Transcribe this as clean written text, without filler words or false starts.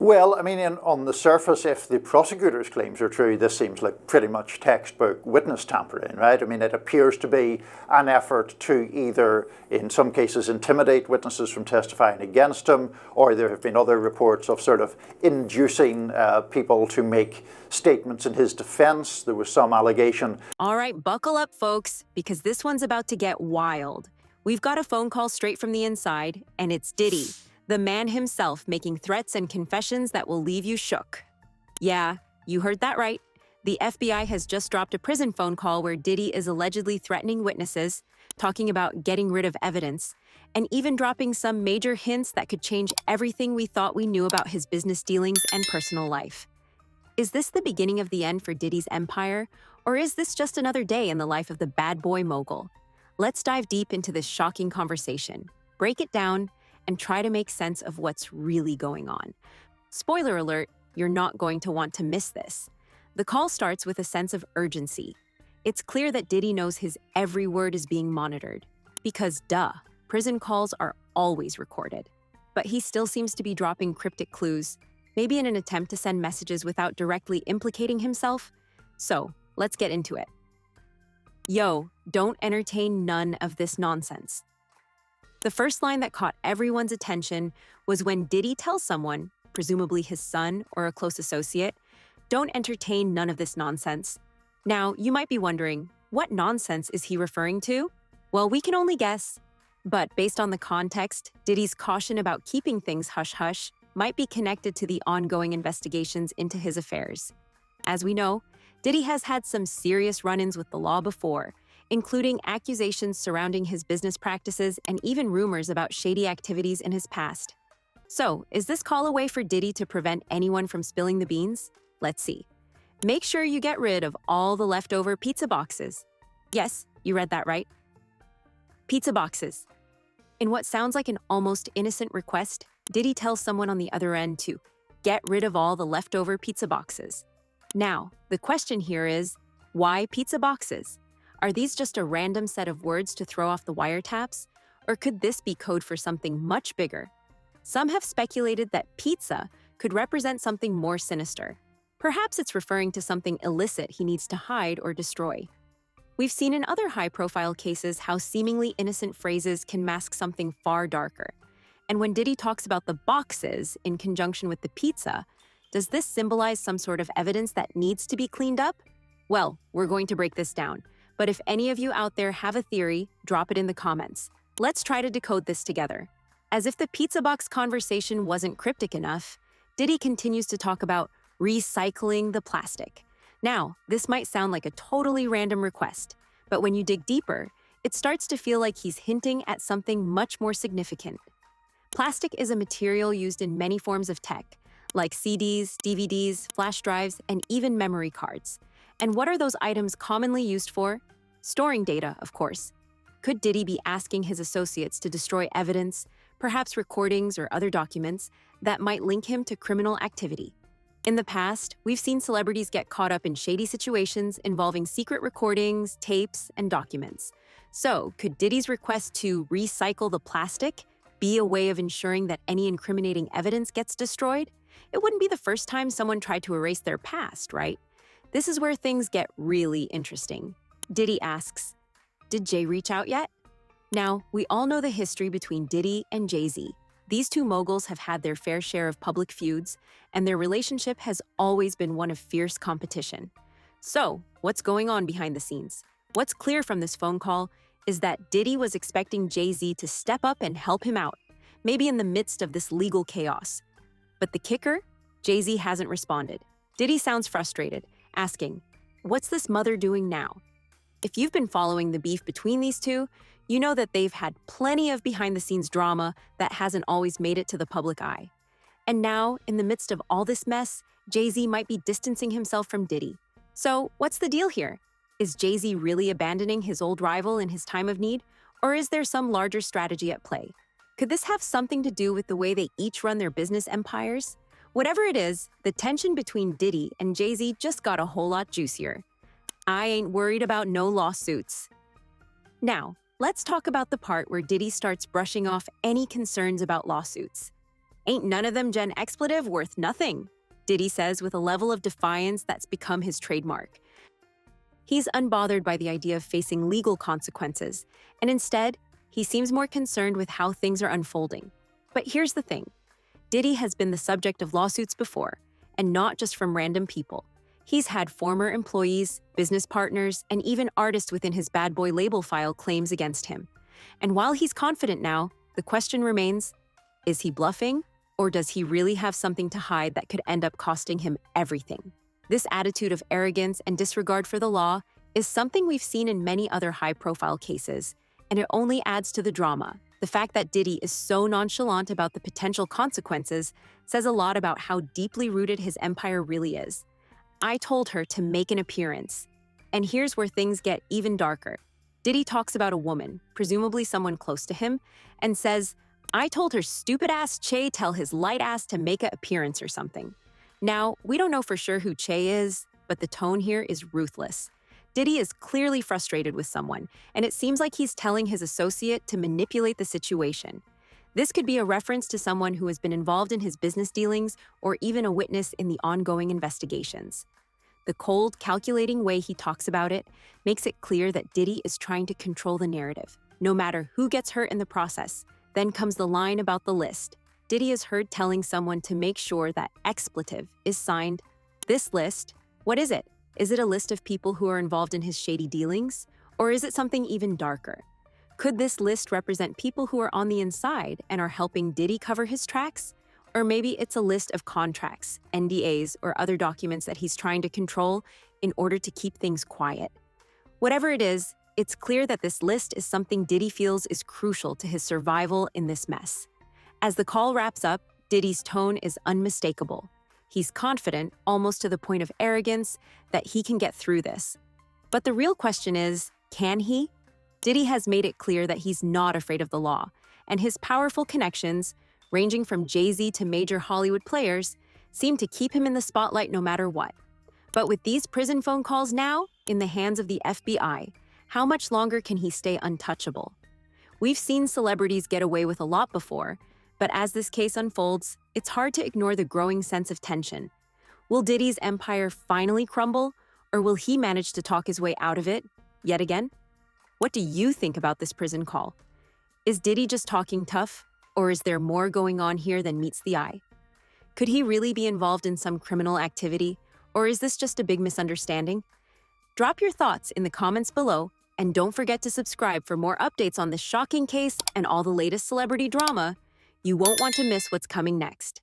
Well, I mean, on the surface, if the prosecutor's claims are true, this seems like pretty much textbook witness tampering, right? I mean, it appears to be an effort to either, in some cases, intimidate witnesses from testifying against him, or there have been other reports of sort of inducing people to make statements in his defense. There was some allegation. All right, buckle up, folks, because this one's about to get wild. We've got a phone call straight from the inside, and it's Diddy, the man himself, making threats and confessions that will leave you shook. Yeah, you heard that right. The FBI has just dropped a prison phone call where Diddy is allegedly threatening witnesses, talking about getting rid of evidence, and even dropping some major hints that could change everything we thought we knew about his business dealings and personal life. Is this the beginning of the end for Diddy's empire, or is this just another day in the life of the bad boy mogul? Let's dive deep into this shocking conversation, break it down, and try to make sense of what's really going on. Spoiler alert, you're not going to want to miss this. The call starts with a sense of urgency. It's clear that Diddy knows his every word is being monitored. Because duh, prison calls are always recorded. But he still seems to be dropping cryptic clues, maybe in an attempt to send messages without directly implicating himself. So, let's get into it. Yo, don't entertain none of this nonsense. The first line that caught everyone's attention was when Diddy tells someone, presumably his son or a close associate, don't entertain none of this nonsense. Now, you might be wondering, what nonsense is he referring to? Well, we can only guess. But based on the context, Diddy's caution about keeping things hush-hush might be connected to the ongoing investigations into his affairs. As we know, Diddy has had some serious run-ins with the law before, including accusations surrounding his business practices and even rumors about shady activities in his past. So, is this call a way for Diddy to prevent anyone from spilling the beans? Let's see. Make sure you get rid of all the leftover pizza boxes. Yes, you read that right. Pizza boxes. In what sounds like an almost innocent request, Diddy tells someone on the other end to get rid of all the leftover pizza boxes. Now, the question here is, why pizza boxes? Are these just a random set of words to throw off the wiretaps? Or could this be code for something much bigger? Some have speculated that pizza could represent something more sinister. Perhaps it's referring to something illicit he needs to hide or destroy. We've seen in other high-profile cases how seemingly innocent phrases can mask something far darker. And when Diddy talks about the boxes in conjunction with the pizza, does this symbolize some sort of evidence that needs to be cleaned up? Well, we're going to break this down. But if any of you out there have a theory, drop it in the comments. Let's try to decode this together. As if the pizza box conversation wasn't cryptic enough, Diddy continues to talk about recycling the plastic. Now, this might sound like a totally random request, but when you dig deeper, it starts to feel like he's hinting at something much more significant. Plastic is a material used in many forms of tech, like CDs, DVDs, flash drives, and even memory cards. And what are those items commonly used for? Storing data, of course. Could Diddy be asking his associates to destroy evidence, perhaps recordings or other documents, that might link him to criminal activity? In the past, we've seen celebrities get caught up in shady situations involving secret recordings, tapes, and documents. So, could Diddy's request to recycle the plastic be a way of ensuring that any incriminating evidence gets destroyed? It wouldn't be the first time someone tried to erase their past, right? This is where things get really interesting. Diddy asks, did Jay reach out yet? Now, we all know the history between Diddy and Jay-Z. These two moguls have had their fair share of public feuds, and their relationship has always been one of fierce competition. So, what's going on behind the scenes? What's clear from this phone call is that Diddy was expecting Jay-Z to step up and help him out, maybe in the midst of this legal chaos. But the kicker? Jay-Z hasn't responded. Diddy sounds frustrated, asking, what's this mother doing now? If you've been following the beef between these two, you know that they've had plenty of behind-the-scenes drama that hasn't always made it to the public eye. And now, in the midst of all this mess, Jay-Z might be distancing himself from Diddy. So, what's the deal here? Is Jay-Z really abandoning his old rival in his time of need? Or is there some larger strategy at play? Could this have something to do with the way they each run their business empires? Whatever it is, the tension between Diddy and Jay-Z just got a whole lot juicier. I ain't worried about no lawsuits. Now, let's talk about the part where Diddy starts brushing off any concerns about lawsuits. Ain't none of them Gen expletive worth nothing, Diddy says with a level of defiance that's become his trademark. He's unbothered by the idea of facing legal consequences, and instead, he seems more concerned with how things are unfolding. But here's the thing. Diddy has been the subject of lawsuits before, and not just from random people. He's had former employees, business partners, and even artists within his bad boy label file claims against him. And while he's confident now, the question remains, is he bluffing, or does he really have something to hide that could end up costing him everything? This attitude of arrogance and disregard for the law is something we've seen in many other high-profile cases, and it only adds to the drama. The fact that Diddy is so nonchalant about the potential consequences says a lot about how deeply rooted his empire really is. I told her to make an appearance. And here's where things get even darker. Diddy talks about a woman, presumably someone close to him, and says, I told her stupid-ass Che tell his light ass to make an appearance or something. Now, we don't know for sure who Che is, but the tone here is ruthless. Diddy is clearly frustrated with someone, and it seems like he's telling his associate to manipulate the situation. This could be a reference to someone who has been involved in his business dealings or even a witness in the ongoing investigations. The cold, calculating way he talks about it makes it clear that Diddy is trying to control the narrative, no matter who gets hurt in the process. Then comes the line about the list. Diddy is heard telling someone to make sure that expletive is signed. This list, what is it? Is it a list of people who are involved in his shady dealings? Or is it something even darker? Could this list represent people who are on the inside and are helping Diddy cover his tracks? Or maybe it's a list of contracts, NDAs, or other documents that he's trying to control in order to keep things quiet. Whatever it is, it's clear that this list is something Diddy feels is crucial to his survival in this mess. As the call wraps up, Diddy's tone is unmistakable. He's confident, almost to the point of arrogance, that he can get through this. But the real question is, can he? Diddy has made it clear that he's not afraid of the law, and his powerful connections, ranging from Jay-Z to major Hollywood players, seem to keep him in the spotlight no matter what. But with these prison phone calls now in the hands of the FBI, how much longer can he stay untouchable? We've seen celebrities get away with a lot before, but as this case unfolds, it's hard to ignore the growing sense of tension. Will Diddy's empire finally crumble, or will he manage to talk his way out of it yet again? What do you think about this prison call? Is Diddy just talking tough, or is there more going on here than meets the eye? Could he really be involved in some criminal activity, or is this just a big misunderstanding? Drop your thoughts in the comments below, and don't forget to subscribe for more updates on this shocking case and all the latest celebrity drama. You won't want to miss what's coming next.